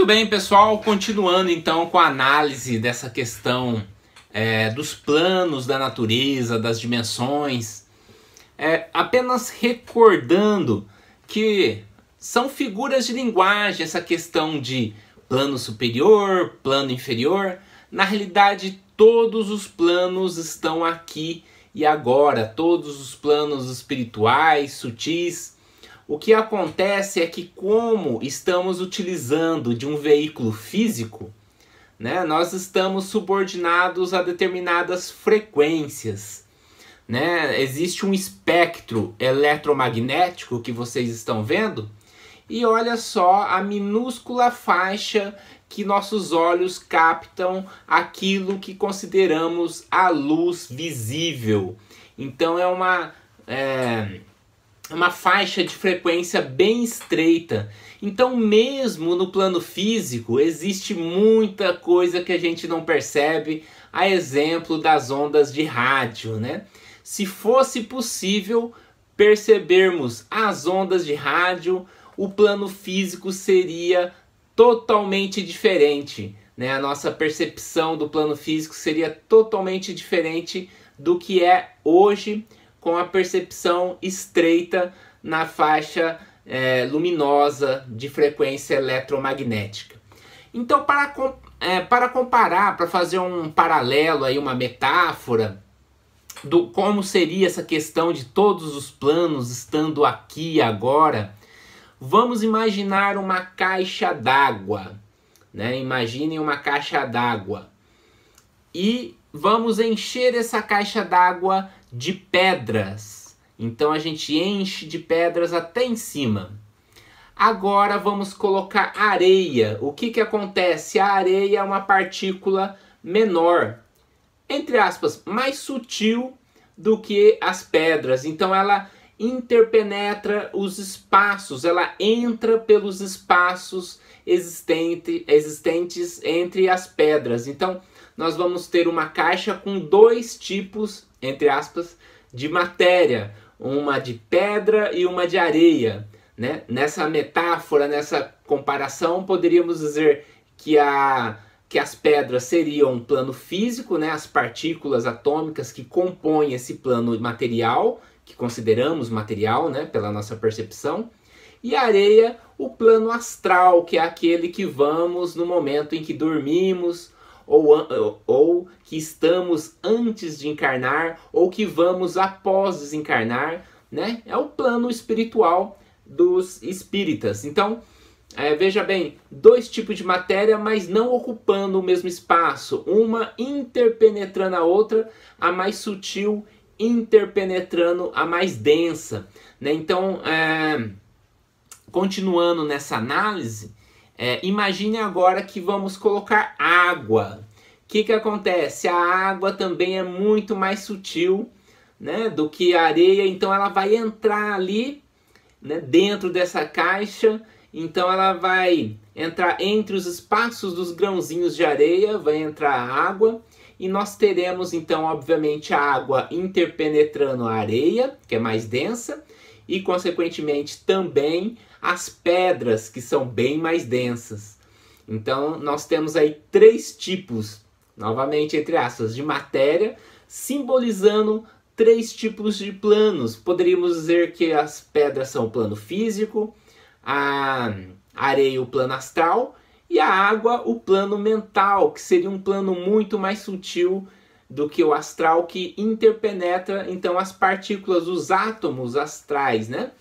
bem, pessoal, continuando então com a análise dessa questão dos planos da natureza, das dimensões, apenas recordando que são figuras de linguagem essa questão de plano superior, plano inferior. Na realidade, todos os planos estão aqui e agora, todos os planos espirituais, sutis. O que acontece é que, como estamos utilizando de um veículo físico, né, nós estamos subordinados a determinadas frequências. Né? Existe um espectro eletromagnético que vocês estão vendo, e olha só a minúscula faixa que nossos olhos captam aquilo que consideramos a luz visível. Então é uma faixa de frequência bem estreita. Então mesmo no plano físico existe muita coisa que a gente não percebe, a exemplo das ondas de rádio, né? Se fosse possível percebermos as ondas de rádio, o plano físico seria totalmente diferente, né? A nossa percepção do plano físico seria totalmente diferente do que é hoje, com a percepção estreita na faixa luminosa de frequência eletromagnética. Então, para comparar, para fazer um paralelo, aí, uma metáfora do como seria essa questão de todos os planos estando aqui e agora, vamos imaginar uma caixa d'água, né? Imaginem uma caixa d'água e vamos encher essa caixa d'água de pedras. Então a gente enche de pedras até em cima. Agora vamos colocar areia. O que acontece? A areia é uma partícula menor, entre aspas, mais sutil do que as pedras. Então ela interpenetra os espaços, ela entra pelos espaços existentes entre as pedras. Então nós vamos ter uma caixa com dois tipos, entre aspas, de matéria, uma de pedra e uma de areia, né? Nessa metáfora, nessa comparação, poderíamos dizer que as pedras seriam um plano físico, né? As partículas atômicas que compõem esse plano material, que consideramos material, né? Pela nossa percepção, e a areia, o plano astral, que é aquele que vamos no momento em que dormimos, ou que estamos antes de encarnar, ou que vamos após desencarnar, né? É o plano espiritual dos espíritas. Então, veja bem, dois tipos de matéria, mas não ocupando o mesmo espaço, uma interpenetrando a outra, a mais sutil interpenetrando a mais densa, né? Então, continuando nessa análise, imagine agora que vamos colocar água. O que acontece? A água também é muito mais sutil, né, do que a areia, então ela vai entrar ali, né, dentro dessa caixa. Então ela vai entrar entre os espaços dos grãozinhos de areia, vai entrar a água, e nós teremos então, obviamente, a água interpenetrando a areia, que é mais densa, e consequentemente também as pedras, que são bem mais densas. Então nós temos aí três tipos, novamente entre aspas, de matéria, simbolizando três tipos de planos. Poderíamos dizer que as pedras são o plano físico, a areia o plano astral e a água o plano mental, que seria um plano muito mais sutil do que o astral, que interpenetra então as partículas, os átomos astrais, né?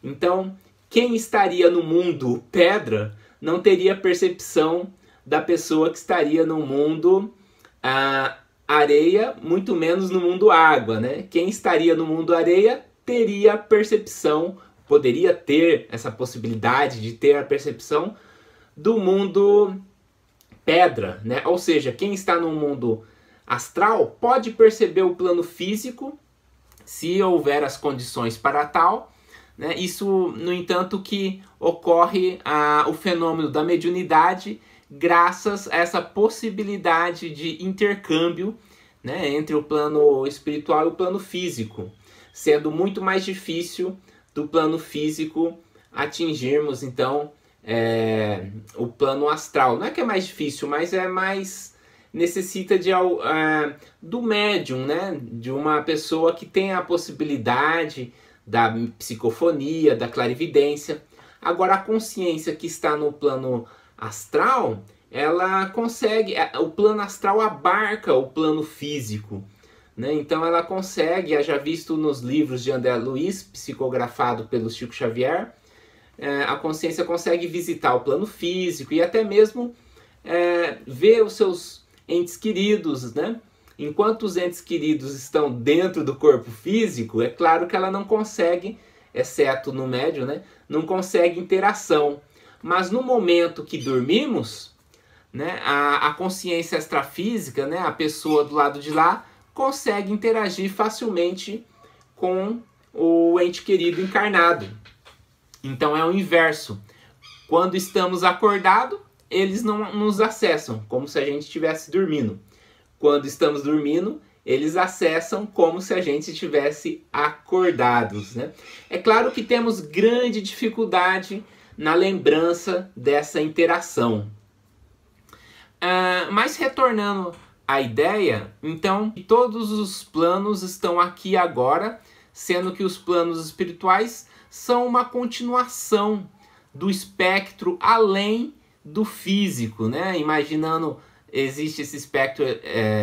Então, quem estaria no mundo pedra não teria percepção da pessoa que estaria no mundo areia, muito menos no mundo água, né? Quem estaria no mundo areia teria percepção, poderia ter essa possibilidade de ter a percepção do mundo pedra, né? Ou seja, quem está no mundo astral pode perceber o plano físico, se houver as condições para tal, né? Isso, no entanto, que ocorre o fenômeno da mediunidade graças a essa possibilidade de intercâmbio, né, entre o plano espiritual e o plano físico, sendo muito mais difícil do plano físico atingirmos então o plano astral. Não é que é mais difícil, mas é mais... necessita do médium, né? De uma pessoa que tem a possibilidade da psicofonia, da clarividência. Agora, a consciência que está no plano astral, ela consegue... o plano astral abarca o plano físico, né? Então ela consegue, já visto nos livros de André Luiz, psicografado pelo Chico Xavier, a consciência consegue visitar o plano físico e até mesmo ver os seus entes queridos, né? Enquanto os entes queridos estão dentro do corpo físico, é claro que ela não consegue, exceto no médium, né? Não consegue interação. Mas no momento que dormimos, né, a consciência extrafísica, né, a pessoa do lado de lá, consegue interagir facilmente com o ente querido encarnado. Então é o inverso. Quando estamos acordados, eles não nos acessam, como se a gente estivesse dormindo. Quando estamos dormindo, eles acessam como se a gente estivesse acordados, né? É claro que temos grande dificuldade na lembrança dessa interação. Mas retornando à ideia, então, todos os planos estão aqui agora, sendo que os planos espirituais são uma continuação do espectro além do físico, né? Imaginando, existe esse espectro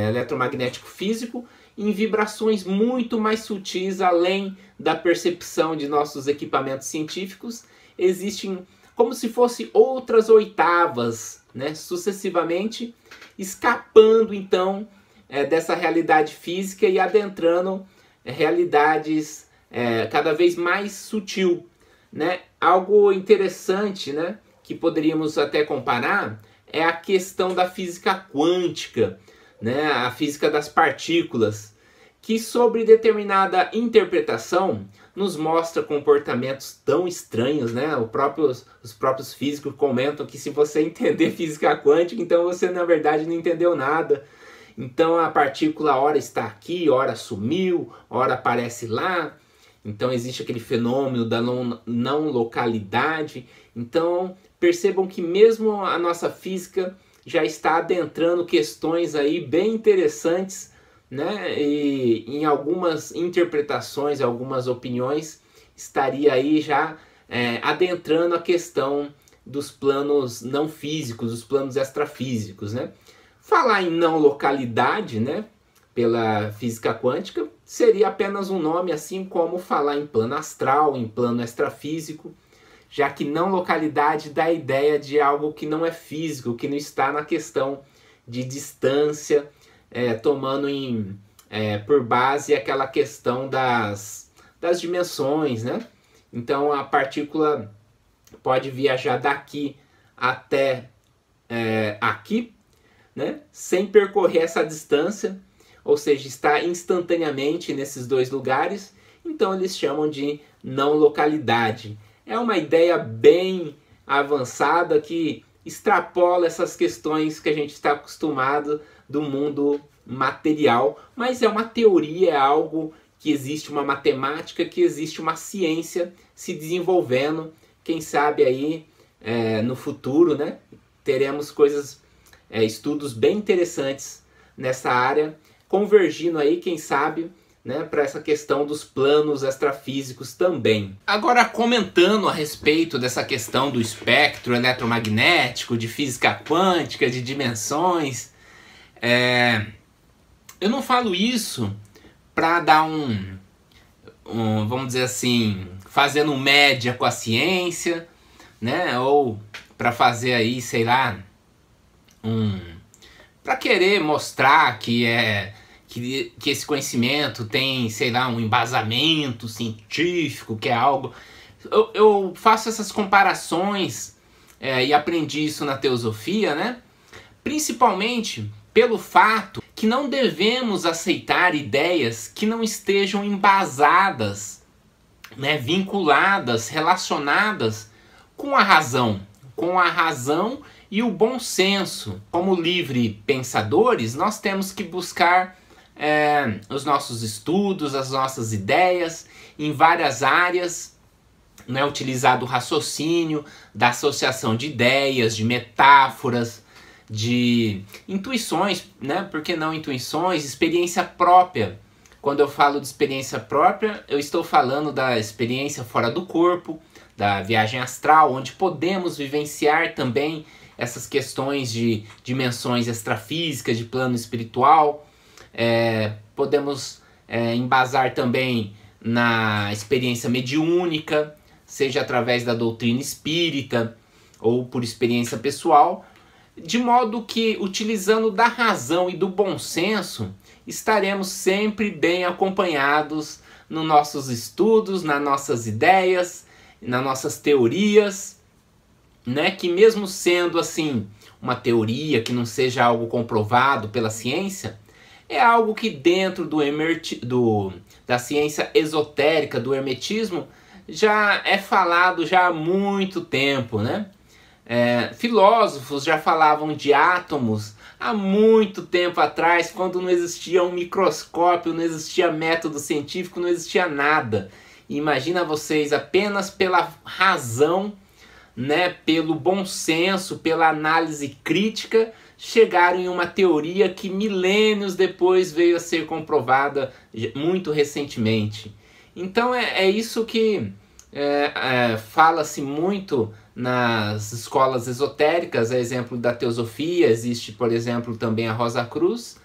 eletromagnético físico em vibrações muito mais sutis, além da percepção de nossos equipamentos científicos. Existem como se fossem outras oitavas, né? Sucessivamente, escapando então dessa realidade física e adentrando realidades cada vez mais sutil, né? Algo interessante, né, que poderíamos até comparar é a questão da física quântica, né, a física das partículas, que sobre determinada interpretação nos mostra comportamentos tão estranhos, né? Os próprios físicos comentam que se você entender física quântica, então você na verdade não entendeu nada. Então a partícula ora está aqui, ora sumiu, ora aparece lá. Então existe aquele fenômeno da não localidade. Então percebam que mesmo a nossa física já está adentrando questões aí bem interessantes, né? E em algumas interpretações, algumas opiniões, estaria aí já adentrando a questão dos planos não físicos, os planos extrafísicos, né? Falar em não localidade, né, pela física quântica, seria apenas um nome, assim como falar em plano astral, em plano extrafísico, já que não localidade dá a ideia de algo que não é físico, que não está na questão de distância, tomando por base aquela questão das dimensões, né? Então a partícula pode viajar daqui até aqui, né, sem percorrer essa distância, ou seja, está instantaneamente nesses dois lugares. Então eles chamam de não localidade. É uma ideia bem avançada que extrapola essas questões que a gente está acostumado do mundo material, mas é uma teoria, é algo que existe uma matemática, que existe uma ciência se desenvolvendo. Quem sabe aí no futuro, né, teremos estudos bem interessantes nessa área, convergindo aí, quem sabe, né, para essa questão dos planos extrafísicos também. Agora, comentando a respeito dessa questão do espectro eletromagnético, de física quântica, de dimensões, eu não falo isso para dar vamos dizer assim, fazendo média com a ciência, né, ou para fazer aí, sei lá, para querer mostrar que esse conhecimento tem, sei lá, um embasamento científico, que é algo... Eu faço essas comparações e aprendi isso na teosofia, né? Principalmente pelo fato que não devemos aceitar ideias que não estejam embasadas, né, vinculadas, relacionadas com a razão e o bom senso. Como livre pensadores, nós temos que buscar os nossos estudos, as nossas ideias em várias áreas, né, utilizar do raciocínio, da associação de ideias, de metáforas, de intuições, né? Por que não intuições? Experiência própria. Quando eu falo de experiência própria, eu estou falando da experiência fora do corpo, da viagem astral, onde podemos vivenciar também essas questões de dimensões extrafísicas, de plano espiritual. Podemos embasar também na experiência mediúnica, seja através da doutrina espírita ou por experiência pessoal, de modo que, utilizando da razão e do bom senso, estaremos sempre bem acompanhados nos nossos estudos, nas nossas ideias, nas nossas teorias, né? Que mesmo sendo assim uma teoria que não seja algo comprovado pela ciência, é algo que dentro da ciência esotérica, do hermetismo, já é falado já há muito tempo, né? Filósofos já falavam de átomos há muito tempo atrás, quando não existia um microscópio, não existia método científico, não existia nada. Imagina vocês, apenas pela razão, né, pelo bom senso, pela análise crítica, chegaram em uma teoria que milênios depois veio a ser comprovada muito recentemente. Então é isso que fala-se muito nas escolas esotéricas, a exemplo da teosofia, existe, por exemplo, também a Rosa Cruz,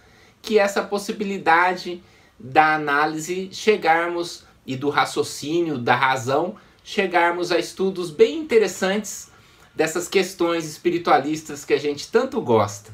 que essa possibilidade da análise chegarmos, e do raciocínio, da razão, chegarmos a estudos bem interessantes dessas questões espiritualistas que a gente tanto gosta.